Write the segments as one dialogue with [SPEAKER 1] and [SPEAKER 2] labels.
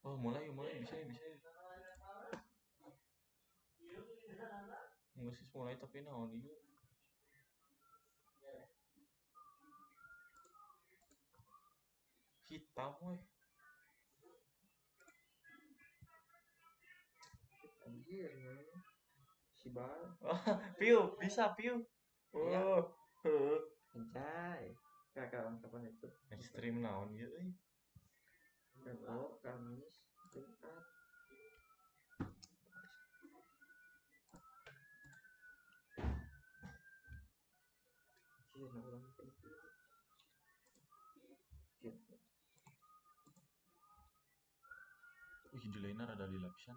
[SPEAKER 1] Oh, mulai mulai bisa ya bisa ya. Enggak sih mulai tapi naon ieu. Hitam weh.
[SPEAKER 2] Anjir, man. Si Bal.
[SPEAKER 1] Oh, piu, bisa piu.
[SPEAKER 2] Iya,
[SPEAKER 1] Oh, heuh.
[SPEAKER 2] anjay. Kakak kapan itu?
[SPEAKER 1] Ekstrim naon ieu euy.
[SPEAKER 2] Rabu, Kamis, Jumat. Anjir, nah ulang itu. Anjir.
[SPEAKER 1] Wih, delayna rada dilapisan.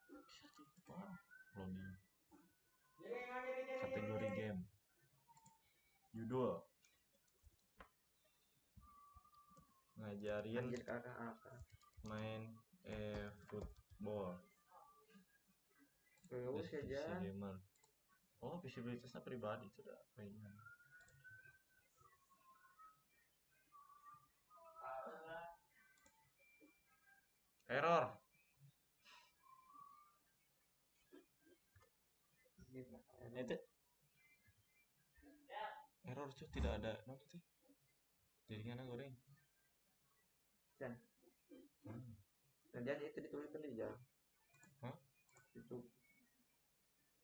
[SPEAKER 1] Bisa tuh. Wah, loading. Kategori game. Judul ngajarin
[SPEAKER 2] Anjir kakak.
[SPEAKER 1] main football.
[SPEAKER 2] Terus
[SPEAKER 1] Deskripsi
[SPEAKER 2] aja.
[SPEAKER 1] gamer. Oh, visibilitasnya pribadi sudah kayaknya. Error. Itu error cuy, tidak ada. Kenapa sih? Jaringannya goreng.
[SPEAKER 2] Chan.
[SPEAKER 1] Hmm.
[SPEAKER 2] Nanti aja itu dituliskan di jalan.
[SPEAKER 1] Hah?
[SPEAKER 2] Itu.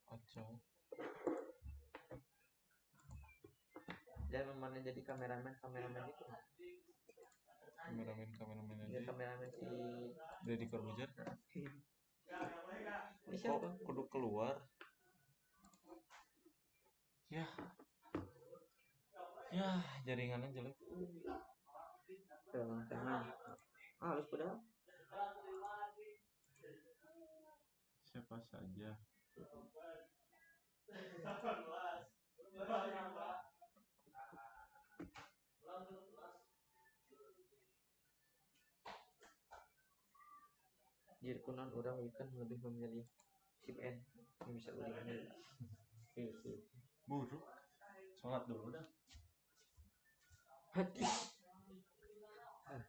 [SPEAKER 1] Acau.
[SPEAKER 2] Jangan mana jadi kameramen itu.
[SPEAKER 1] Kameramen
[SPEAKER 2] Ya
[SPEAKER 1] aja.
[SPEAKER 2] kameramen si.
[SPEAKER 1] Deddy Corbuzier.
[SPEAKER 2] Ini
[SPEAKER 1] Kok
[SPEAKER 2] siapa?
[SPEAKER 1] kudu keluar? Ya, ya jaringannya jelek.
[SPEAKER 2] Tangan. Halus padahal.
[SPEAKER 1] Siapa saja.
[SPEAKER 2] Jirkunan orang ikan lebih memilih si Maen yang bisa uling ini. Itu.
[SPEAKER 1] Buruk. Sholat dulu dah.
[SPEAKER 2] Hati. Ah,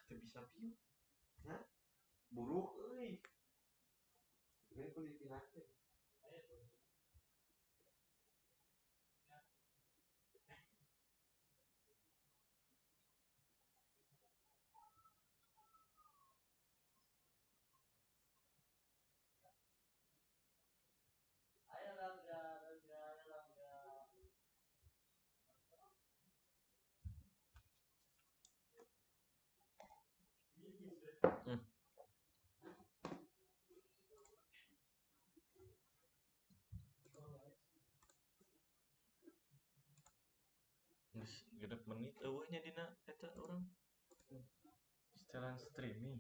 [SPEAKER 1] Itu bisa view.
[SPEAKER 2] Buruk euy. Gue kudu dipilahkeun.
[SPEAKER 1] Geus genep menit eueuhnya dina eta urang. Setelan streaming.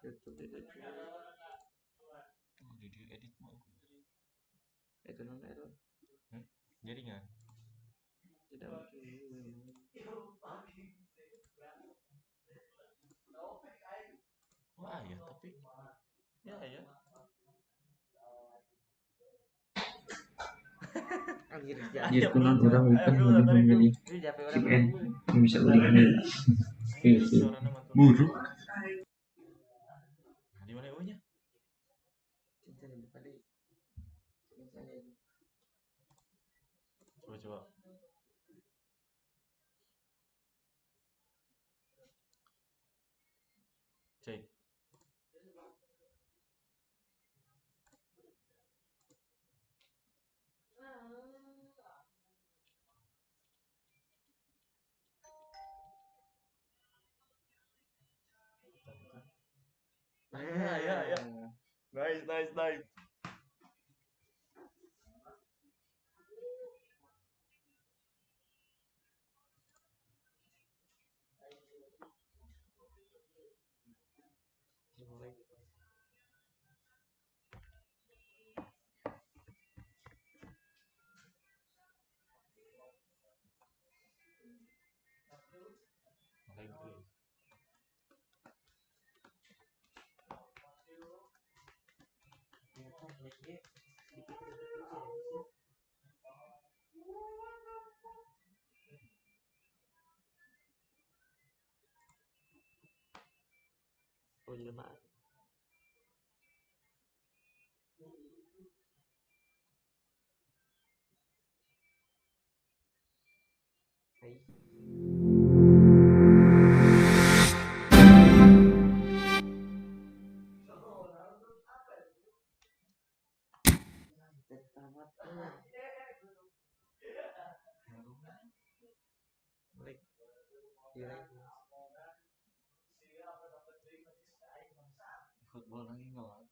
[SPEAKER 2] YouTube itu
[SPEAKER 1] Oh, di dia edit mah.
[SPEAKER 2] itu non error.
[SPEAKER 1] Jaringan.
[SPEAKER 2] Tidak mungkin.
[SPEAKER 1] Oh, aya tapi ya aya.
[SPEAKER 2] Anjir
[SPEAKER 3] Gitu non orang bukan lebih memilih VPN yang bisa ulik-ulik itu buruk.
[SPEAKER 1] Di mana eueuhnya?
[SPEAKER 2] Cinta dibuka deh.
[SPEAKER 1] Coba. Cek. Ya. Nice. Mulai dulu.
[SPEAKER 2] Oh jelema. Hai. Tamat. Balik.
[SPEAKER 1] Football lagi nggak?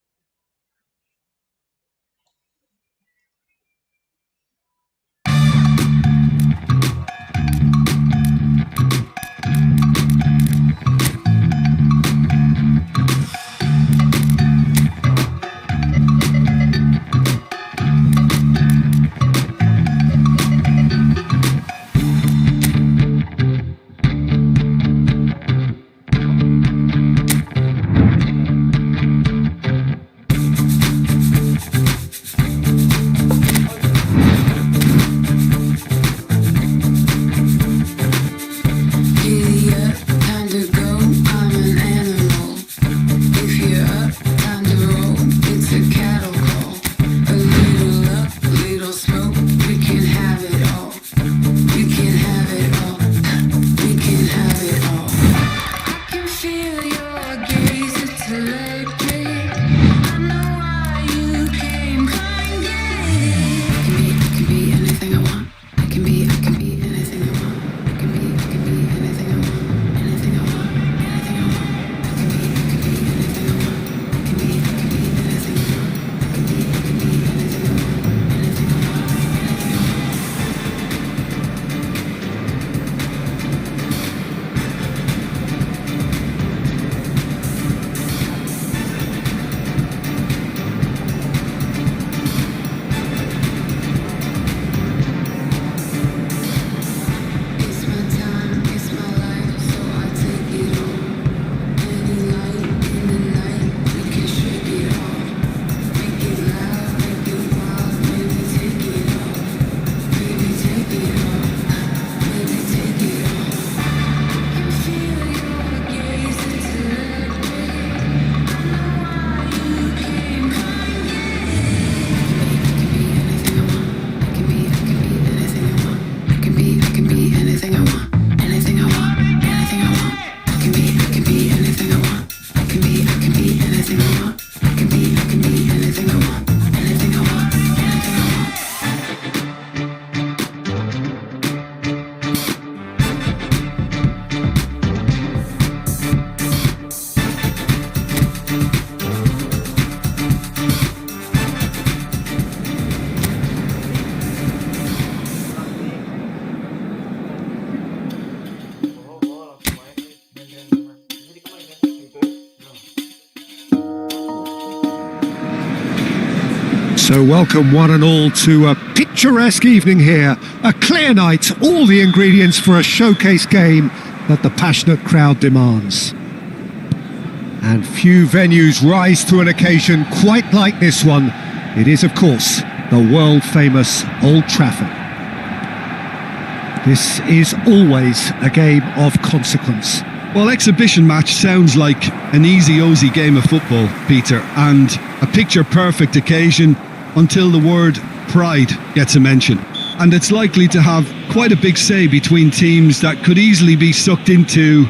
[SPEAKER 4] So welcome one and all to a picturesque evening here. A clear night, all the ingredients for a showcase game that the passionate crowd demands. And few venues rise to an occasion quite like this one. It is, of course, the world-famous Old Trafford. This is always a game of consequence.
[SPEAKER 5] Well, exhibition match sounds like an easy-ozy game of football, Peter, and a picture-perfect occasion until the word pride gets a mention. And it's likely to have quite a big say between teams that could easily be sucked into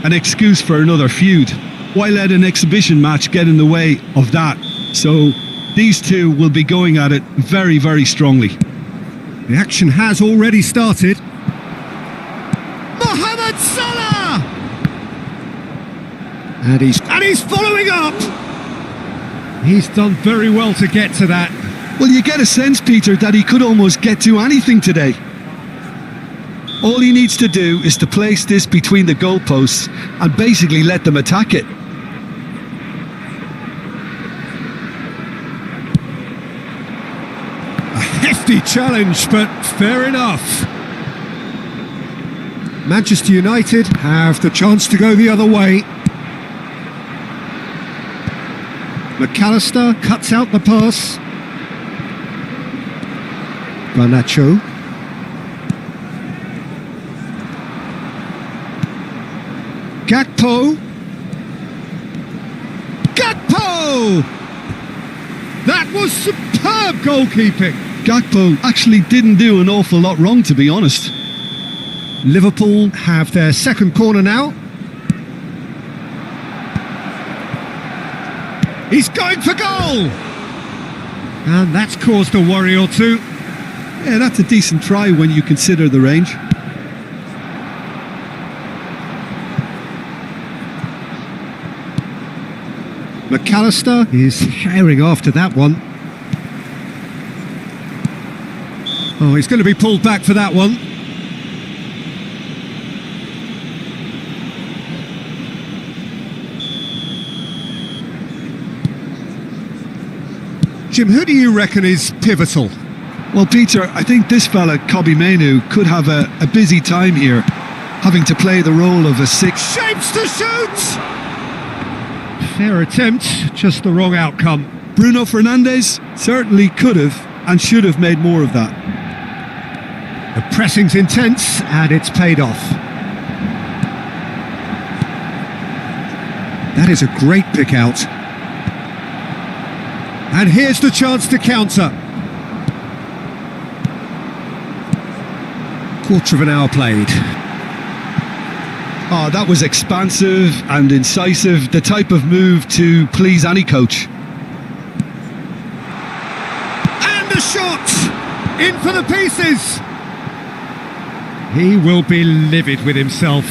[SPEAKER 5] an excuse for another feud. Why let an exhibition match get in the way of that? So these two will be going at it very, very strongly.
[SPEAKER 4] The action has already started. Mohamed Salah! And he's following up! He's done very well to get to that.
[SPEAKER 5] Well, you get a sense, Peter, that he could almost get to anything today. All he needs to do is to place this between the goalposts and basically let them attack it.
[SPEAKER 4] A hefty challenge, but fair enough. Manchester United have the chance to go the other way. McAllister cuts out the pass. Garnacho. Gakpo. Gakpo! That was superb goalkeeping.
[SPEAKER 5] Gakpo actually didn't do an awful lot wrong, to be honest.
[SPEAKER 4] Liverpool have their second corner now. He's going for goal! And that's caused a worry or two.
[SPEAKER 5] Yeah, that's a decent try when you consider the range.
[SPEAKER 4] McAllister is herring after that one. Oh, he's going to be pulled back for that one. Jim, who do you reckon is pivotal?
[SPEAKER 5] Well, Peter, I think this fella, Maen, could have a busy time here, having to play the role of a six.
[SPEAKER 4] Shapes to shoot! Fair attempt, just the wrong outcome.
[SPEAKER 5] Bruno Fernandes certainly could have and should have made more of that.
[SPEAKER 4] The pressing's intense and it's paid off. That is a great pick out. And here's the chance to counter. Quarter of an hour played.
[SPEAKER 5] Oh, that was expansive and incisive, the type of move to please any coach.
[SPEAKER 4] And the shot! In for the pieces! He will be livid with himself.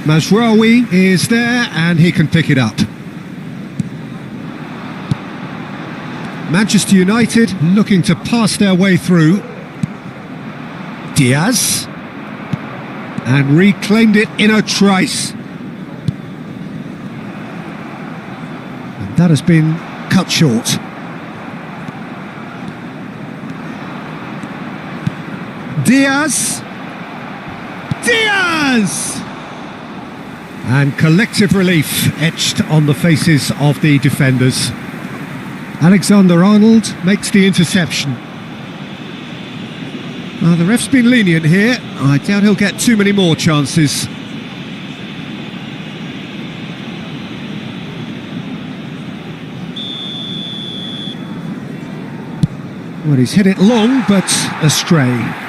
[SPEAKER 4] Mazraoui is there and he can pick it up. Manchester United looking to pass their way through. Diaz. And reclaimed it in a trice. And that has been cut short. Diaz. Diaz! And collective relief etched on the faces of the defenders. Alexander-Arnold makes the interception. The ref's been lenient here. I doubt he'll get too many more chances. Well, he's hit it long, but astray.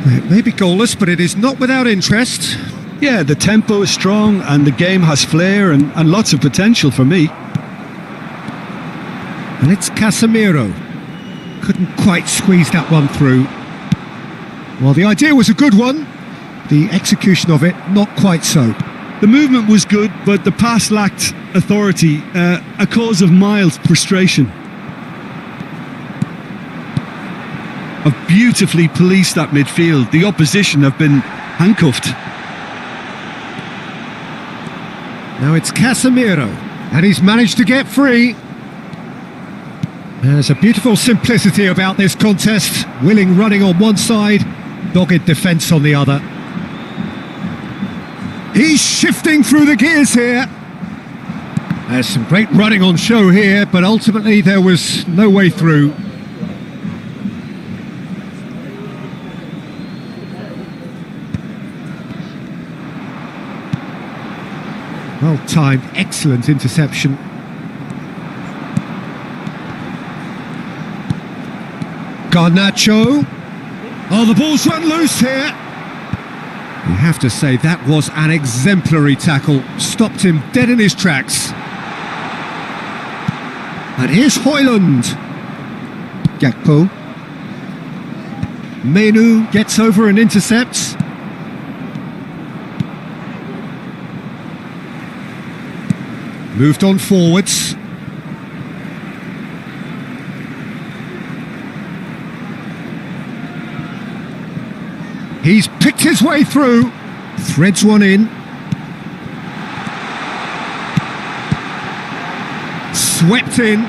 [SPEAKER 4] It may be goalless, but it is not without interest.
[SPEAKER 5] Yeah, the tempo is strong and the game has flair and lots of potential for me.
[SPEAKER 4] And it's Casemiro. Couldn't quite squeeze that one through. Well, the idea was a good one, The execution of it, not quite so.
[SPEAKER 5] The movement was good, but the pass lacked authority, a cause of mild frustration. Have beautifully policed that midfield. The opposition have been handcuffed.
[SPEAKER 4] Now it's Casemiro, and he's managed to get free. There's a beautiful simplicity about this contest. Willing running on one side, dogged defence on the other. He's shifting through the gears here. There's some great running on show here, but ultimately there was no way through. Well timed, excellent interception. Garnacho. Oh, the ball's run loose here. You have to say that was an exemplary tackle. Stopped him dead in his tracks. And here's Højlund. Gakpo. Maen gets over and intercepts. Moved on forwards. He's picked his way through. Threads one in. Swept in.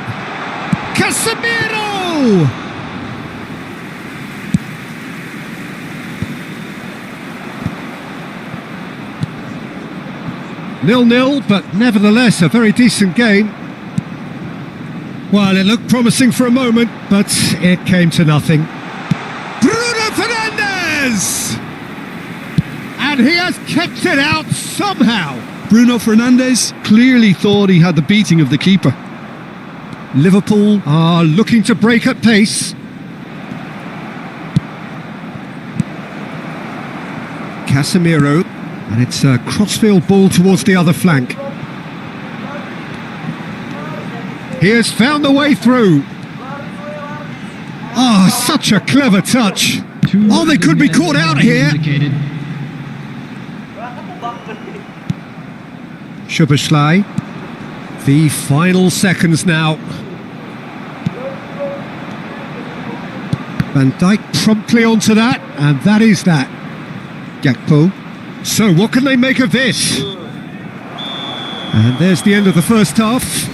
[SPEAKER 4] Casemiro! Nil-nil, but nevertheless a very decent game. Well, it looked promising for a moment, but it came to nothing. Bruno Fernandes! And he has kept it out somehow.
[SPEAKER 5] Bruno Fernandes clearly thought he had the beating of the keeper.
[SPEAKER 4] Liverpool are looking to break at pace. Casemiro. And it's a crossfield ball towards the other flank. He has found the way through. Oh, such a clever touch. Oh, they could be caught out here. Szoboszlai. The final seconds now. Van Dijk promptly onto that, and that is that. Gakpo. So what can they make of this? And there's the end of the first half.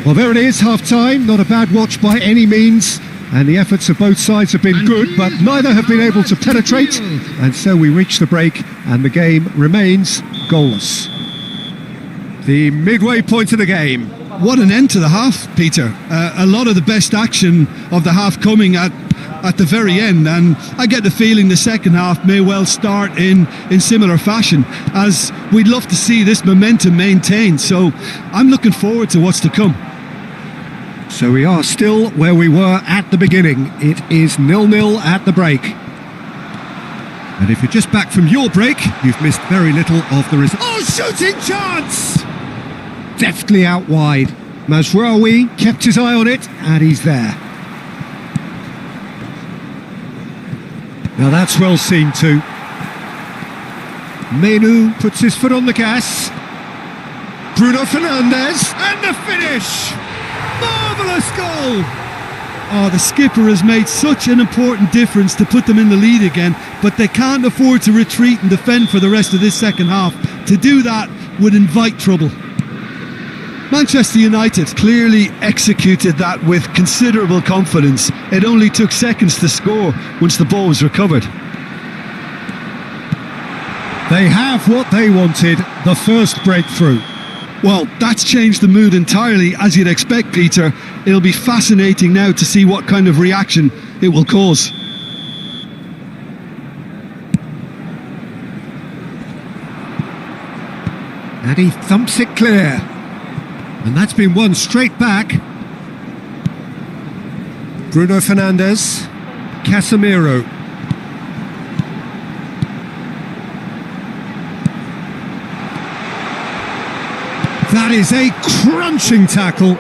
[SPEAKER 4] Well, there it is, half-time. Not a bad watch by any means. And the efforts of both sides have been good, but neither have been able to penetrate. And so we reach the break, and the game remains goalless. The midway point of the game.
[SPEAKER 5] What an end to the half, Peter. A lot of the best action of the half coming at the very end, and I get the feeling the second half may well start in similar fashion, as we'd love to see this momentum maintained. So I'm looking forward to what's to come.
[SPEAKER 4] So we are still where we were at the beginning. It is 0-0 at the break. And if you're just back from your break, you've missed very little of the result. Oh, shooting chance! Deftly out wide. Mazraoui kept his eye on it, and he's there. Now that's well seen too. Maen puts his foot on the gas. Bruno Fernandes, and the finish! Marvellous goal!
[SPEAKER 5] Oh, the skipper has made such an important difference to put them in the lead again, but they can't afford to retreat and defend for the rest of this second half. To do that would invite trouble. Manchester United clearly executed that with considerable confidence. It only took seconds to score once the ball was recovered.
[SPEAKER 4] They have what they wanted, the first breakthrough.
[SPEAKER 5] Well, that's changed the mood entirely, as you'd expect, Peter. It'll be fascinating now to see what kind of reaction it will cause.
[SPEAKER 4] And he thumps it clear. And that's been won straight back. Bruno Fernandes. Casemiro. That is a crunching tackle.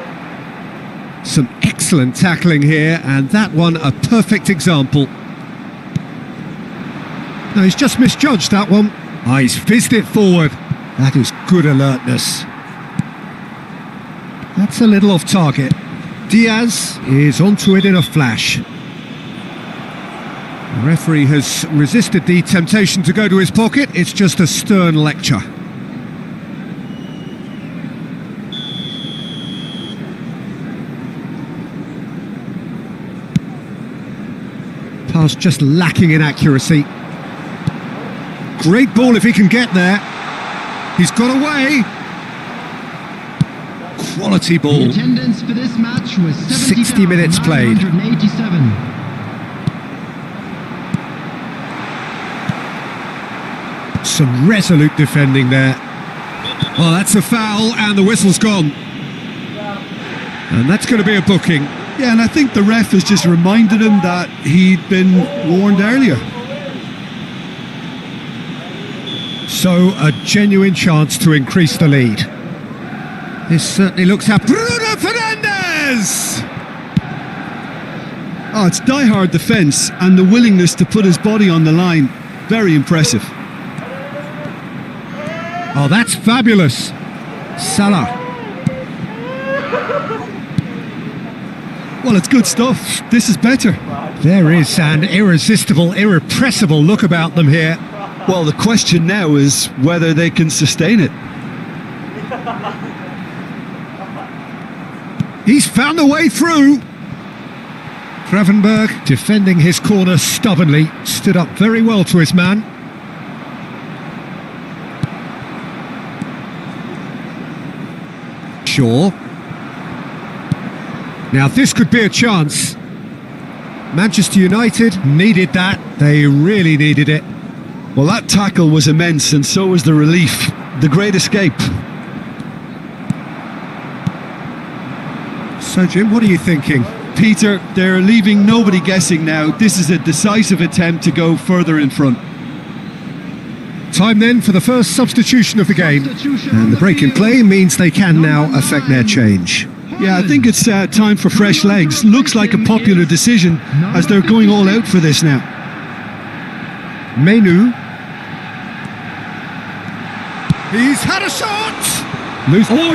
[SPEAKER 4] Some excellent tackling here, and that one a perfect example. No, he's just misjudged that one. Ah, he's fizzed it forward. That is good alertness. That's a little off target. Diaz is onto it in a flash. The referee has resisted the temptation to go to his pocket. It's just a stern lecture. Pass just lacking in accuracy. Great ball if he can get there. He's got away. Quality ball.
[SPEAKER 3] The attendance for this match was
[SPEAKER 4] 60 minutes played.
[SPEAKER 3] 70,987.
[SPEAKER 4] Some resolute defending there. Well, that's a foul and the whistle's gone. And that's going to be a booking.
[SPEAKER 5] Yeah, and I think the ref has just reminded him that he'd been warned earlier.
[SPEAKER 4] So, a genuine chance to increase the lead. This certainly looks up. Bruno Fernandes!
[SPEAKER 5] Oh, it's die-hard defence and the willingness to put his body on the line. Very impressive.
[SPEAKER 4] Oh, that's fabulous. Salah.
[SPEAKER 5] Well, it's good stuff. This is better.
[SPEAKER 4] There is an irresistible, irrepressible look about them here.
[SPEAKER 5] Well, the question now is whether they can sustain it.
[SPEAKER 4] He's found a way through. Gravenberg, defending his corner stubbornly, stood up very well to his man. Shaw. Now this could be a chance. Manchester United needed that. They really needed it.
[SPEAKER 5] Well, that tackle was immense, and so was the relief. The great escape.
[SPEAKER 4] So, Jim, what are you thinking?
[SPEAKER 5] Peter, they're leaving nobody guessing now. This is a decisive attempt to go further in front.
[SPEAKER 4] Time then for the first substitution of the game. And the break in play means they can now affect their change.
[SPEAKER 5] Yeah, I think it's time for fresh legs. Looks like a popular decision as they're going all out for this now.
[SPEAKER 4] Maen. He's had a shot! Oh,